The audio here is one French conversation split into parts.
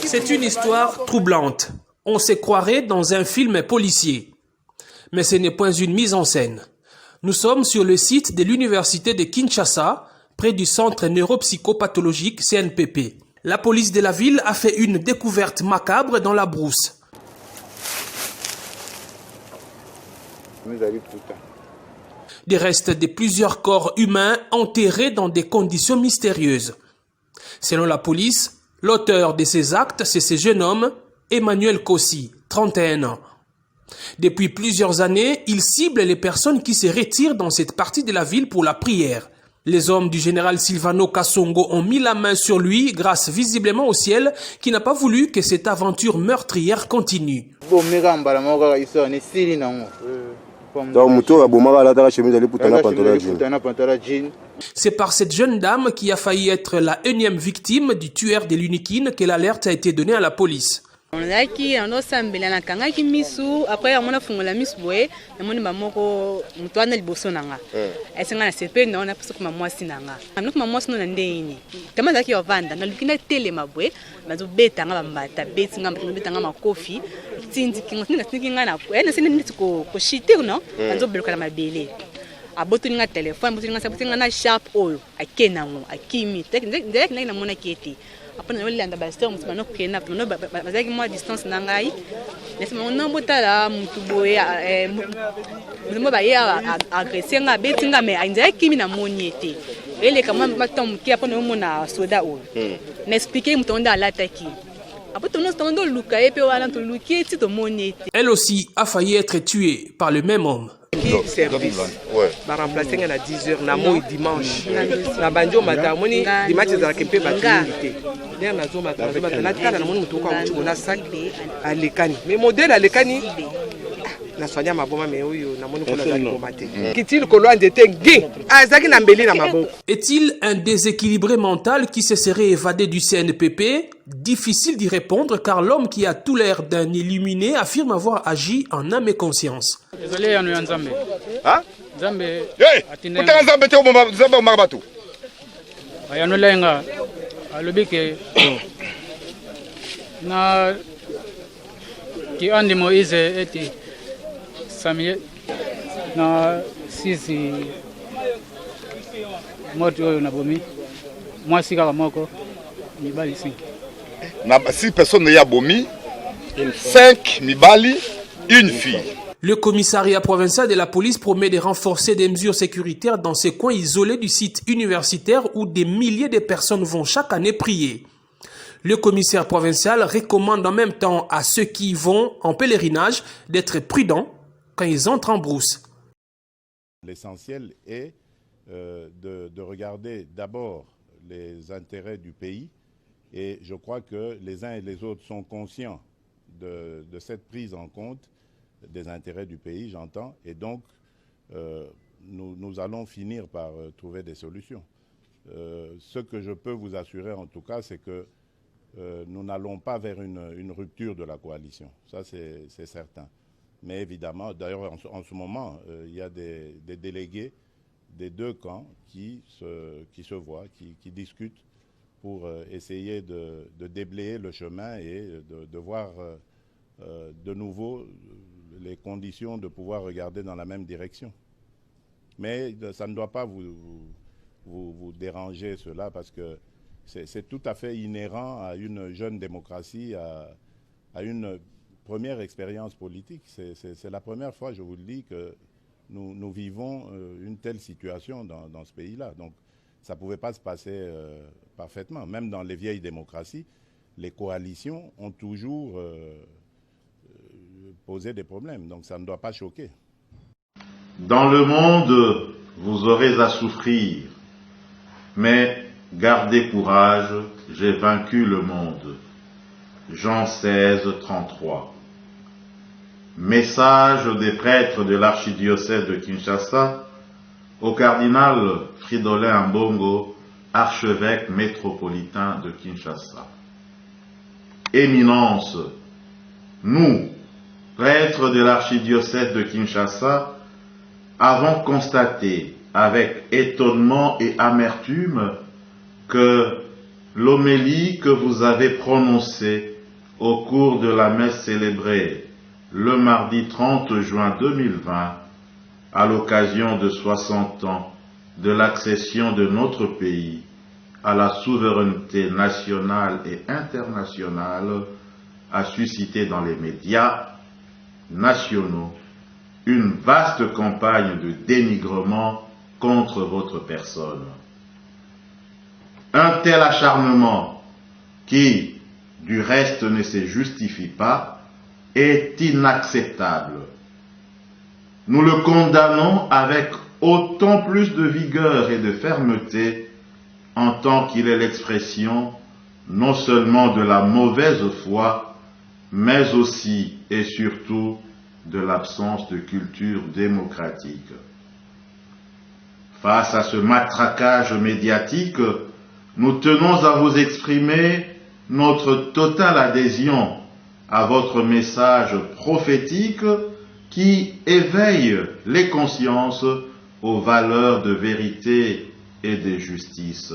C'est une histoire troublante. On se croirait dans un film policier. Mais ce n'est point une mise en scène. Nous sommes sur le site de l'université de Kinshasa, près du centre neuropsychopathologique CNPP. La police de la ville a fait une découverte macabre dans la brousse. Des restes de plusieurs corps humains enterrés dans des conditions mystérieuses. Selon la police, l'auteur de ces actes, c'est ce jeune homme, Emmanuel Kossi, 31 ans. Depuis plusieurs années, il cible les personnes qui se retirent dans cette partie de la ville pour la prière. Les hommes du général Silvano Kasongo ont mis la main sur lui grâce visiblement au ciel qui n'a pas voulu que cette aventure meurtrière continue. C'est par cette jeune dame qui a failli être la énième victime du tueur de l'Unikine que l'alerte a été donnée à la police. On a qui on a sambela na kanga ki misu après on a fungola misu boye na moni mamoko mutwana liboso nanga esenga na sepe na ona puso kuma mwasi nanga amno kuma mwasi no na ndeni kama zaki yovanda na lukina tele mabwe bazo beta nga bambata beti nga beta nga makofi tindi kinga tinga na ene sine niti ko shite no bazo beluka na mabele aboto nga telefone aboto nga sabuti nga na sharp oyo akena ngo akimi ndek na mona keti après on landa ba storm no kena no bazaki moi distance na ngai nesi on botala mutu boye mo ba ya agresser nga betinga me ainza kimi na moniete ele kama matom ki après no mona soda o n'expliquer mutu onda alataki. Elle aussi a failli être tuée par le même homme. Service. Va remplacer à 10h na moi dimanche. Na banjo matamoni dimanche za kempe batunité. Dernier na zo matamoni na tala na moni mutoka na sac à lekani. Mais modèle à lekani na sonya maboma me oyo na moni ko na zaki bomate. Kitile ko loin de tengi. Azaki na mbeli na maboko. Est-il un déséquilibré mental qui se serait évadé du CNPP? Difficile d'y répondre car l'homme qui a tout l'air d'un illuminé affirme avoir agi en âme et conscience. Désolé, on est en Zambé. Hein? Zambé. Hey! Vous êtes en Zambé, Zambé au Marabatou. Ayano lenga. Alobike. Na. Qui andi Moïse eti. Sami. Na sisi. Moto oyo na bomi. Moi sika moko. Mibali 5. 6 personnes y a bomi, 5 mibali, une fille. Le commissariat provincial de la police promet de renforcer des mesures sécuritaires dans ces coins isolés du site universitaire où des milliers de personnes vont chaque année prier. Le commissaire provincial recommande en même temps à ceux qui vont en pèlerinage d'être prudents quand ils entrent en brousse. L'essentiel est de regarder d'abord les intérêts du pays. Et je crois que les uns et les autres sont conscients de cette prise en compte des intérêts du pays, j'entends. Et donc, nous allons finir par trouver des solutions. Ce que je peux vous assurer, en tout cas, c'est que nous n'allons pas vers une rupture de la coalition. Ça, c'est certain. Mais évidemment, d'ailleurs, en ce moment, il y a des délégués des deux camps qui se voient, qui discutent pour essayer de déblayer le chemin et de voir de nouveau les conditions de pouvoir regarder dans la même direction. Mais ça ne doit pas vous déranger cela parce que c'est tout à fait inhérent à une jeune démocratie, à une première expérience politique. C'est la première fois, je vous le dis, que nous vivons une telle situation dans ce pays-là. Donc, ça ne pouvait pas se passer parfaitement. Même dans les vieilles démocraties, les coalitions ont toujours posé des problèmes. Donc ça ne doit pas choquer. Dans le monde, vous aurez à souffrir. Mais gardez courage, j'ai vaincu le monde. Jean 16, 33. Message des prêtres de l'archidiocèse de Kinshasa au cardinal Fridolin Ambongo, archevêque métropolitain de Kinshasa. Éminence, nous, prêtres de l'archidiocèse de Kinshasa, avons constaté avec étonnement et amertume que l'homélie que vous avez prononcée au cours de la messe célébrée le mardi 30 juin 2020 à l'occasion de 60 ans de l'accession de notre pays à la souveraineté nationale et internationale a suscité dans les médias nationaux une vaste campagne de dénigrement contre votre personne. Un tel acharnement, qui du reste ne se justifie pas, est inacceptable. Nous le condamnons avec autant plus de vigueur et de fermeté en tant qu'il est l'expression non seulement de la mauvaise foi, mais aussi et surtout de l'absence de culture démocratique. Face à ce matraquage médiatique, nous tenons à vous exprimer notre totale adhésion à votre message prophétique qui éveille les consciences aux valeurs de vérité et de justice.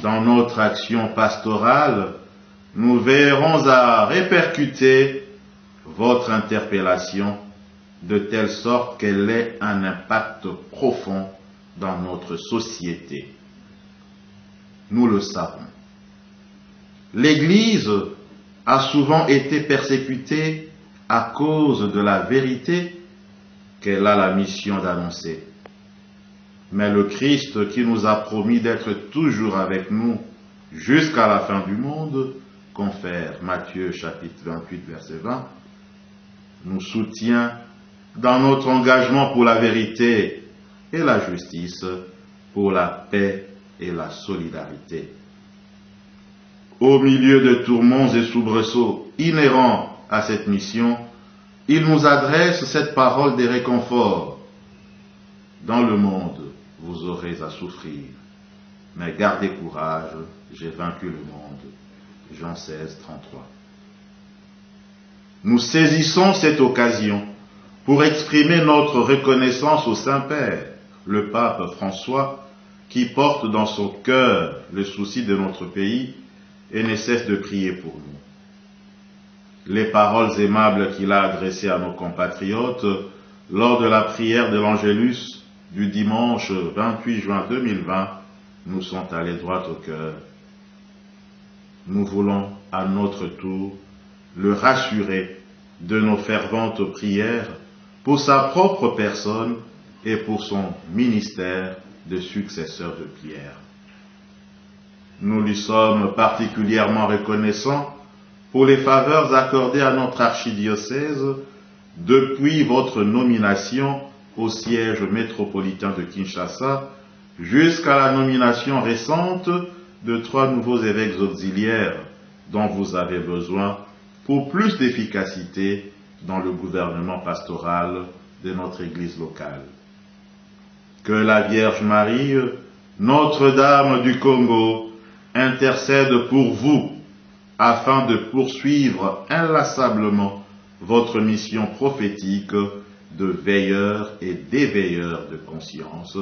Dans notre action pastorale, nous veillerons à répercuter votre interpellation de telle sorte qu'elle ait un impact profond dans notre société. Nous le savons. L'Église a souvent été persécutée à cause de la vérité qu'elle a la mission d'annoncer. Mais le Christ qui nous a promis d'être toujours avec nous jusqu'à la fin du monde, confère Matthieu chapitre 28 verset 20, nous soutient dans notre engagement pour la vérité et la justice, pour la paix et la solidarité. Au milieu de tourments et soubresauts inhérents à cette mission, il nous adresse cette parole de réconfort. Dans le monde, vous aurez à souffrir, mais gardez courage, j'ai vaincu le monde. Jean 16, 33. Nous saisissons cette occasion pour exprimer notre reconnaissance au Saint-Père, le pape François, qui porte dans son cœur le souci de notre pays et ne cesse de prier pour nous. Les paroles aimables qu'il a adressées à nos compatriotes lors de la prière de l'Angélus du dimanche 28 juin 2020 nous sont allées droit au cœur. Nous voulons à notre tour le rassurer de nos ferventes prières pour sa propre personne et pour son ministère de successeur de Pierre. Nous lui sommes particulièrement reconnaissants pour les faveurs accordées à notre archidiocèse depuis votre nomination au siège métropolitain de Kinshasa jusqu'à la nomination récente de 3 nouveaux évêques auxiliaires dont vous avez besoin pour plus d'efficacité dans le gouvernement pastoral de notre Église locale. Que la Vierge Marie, Notre-Dame du Congo, intercède pour vous afin de poursuivre inlassablement votre mission prophétique de veilleur et d'éveilleur de conscience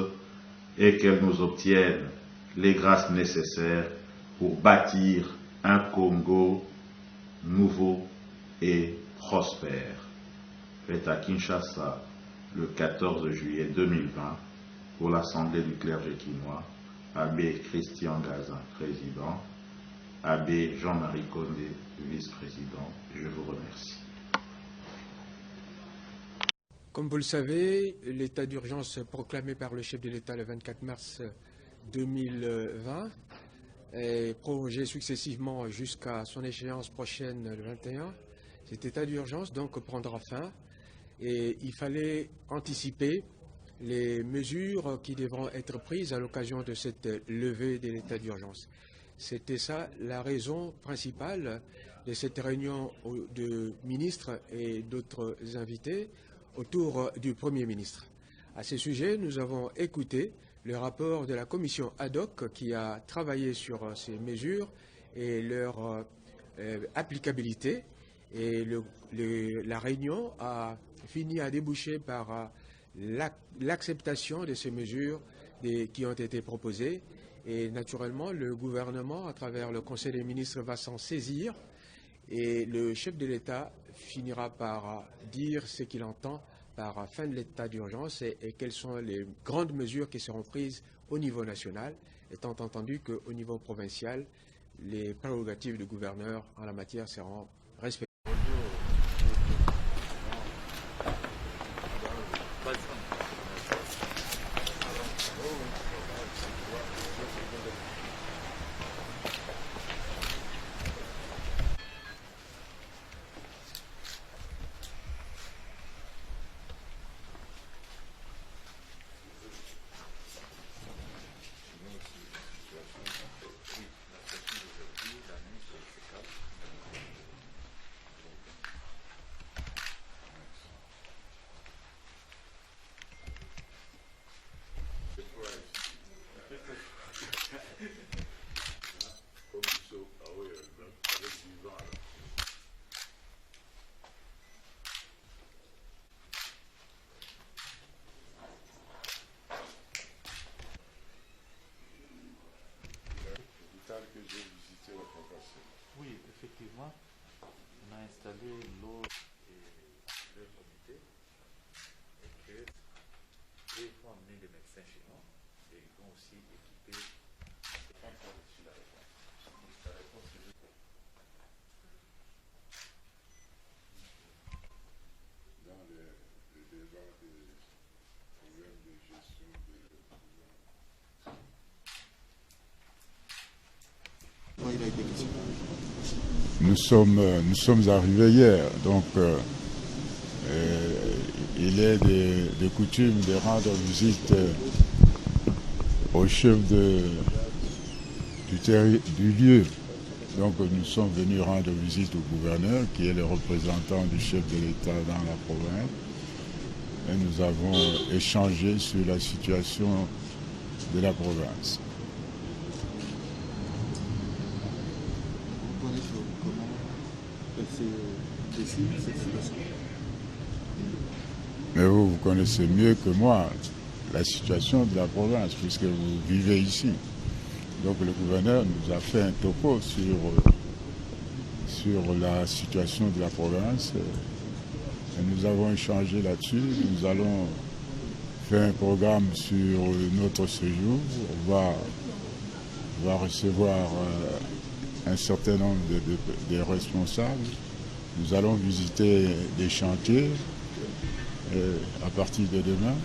et qu'elle nous obtienne les grâces nécessaires pour bâtir un Congo nouveau et prospère. Fait à Kinshasa le 14 juillet 2020 pour l'Assemblée du clergé quinois, Abbé Christian Gazin, président, Abbé Jean-Marie Condé, vice-président. Je vous remercie. Comme vous le savez, l'état d'urgence proclamé par le chef de l'État le 24 mars 2020 est prolongé successivement jusqu'à son échéance prochaine le 21. Cet état d'urgence donc prendra fin et il fallait anticiper les mesures qui devront être prises à l'occasion de cette levée de l'état d'urgence. C'était ça la raison principale de cette réunion de ministres et d'autres invités autour du Premier ministre. À ce sujet, nous avons écouté le rapport de la commission ad hoc qui a travaillé sur ces mesures et leur applicabilité. Et la réunion a fini à déboucher par l'acceptation de ces mesures qui ont été proposées Et naturellement, le gouvernement, à travers le Conseil des ministres, va s'en saisir. Et le chef de l'État finira par dire ce qu'il entend par fin de l'état d'urgence et quelles sont les grandes mesures qui seront prises au niveau national, étant entendu qu'au niveau provincial, les prérogatives du gouverneur en la matière seront respectées. Que j'ai visité la fois passée. Oui, effectivement, on a installé l'eau et le comité et ils vont amener des médecins chez nous et ils vont aussi équiper. Je ne pense pas reçu la réponse. La réponse est juste. Dans les débats des problèmes de gestion des Nous sommes arrivés hier, donc il est de coutume de rendre visite au chef du lieu. Donc nous sommes venus rendre visite au gouverneur, qui est le représentant du chef de l'État dans la province. Et nous avons échangé sur la situation de la province. Mais vous connaissez mieux que moi la situation de la province, puisque vous vivez ici. Donc le gouverneur nous a fait un topo sur la situation de la province. Et nous avons échangé là-dessus. Nous allons faire un programme sur notre séjour. On va recevoir un certain nombre de responsables. Nous allons visiter des chantiers à partir de demain.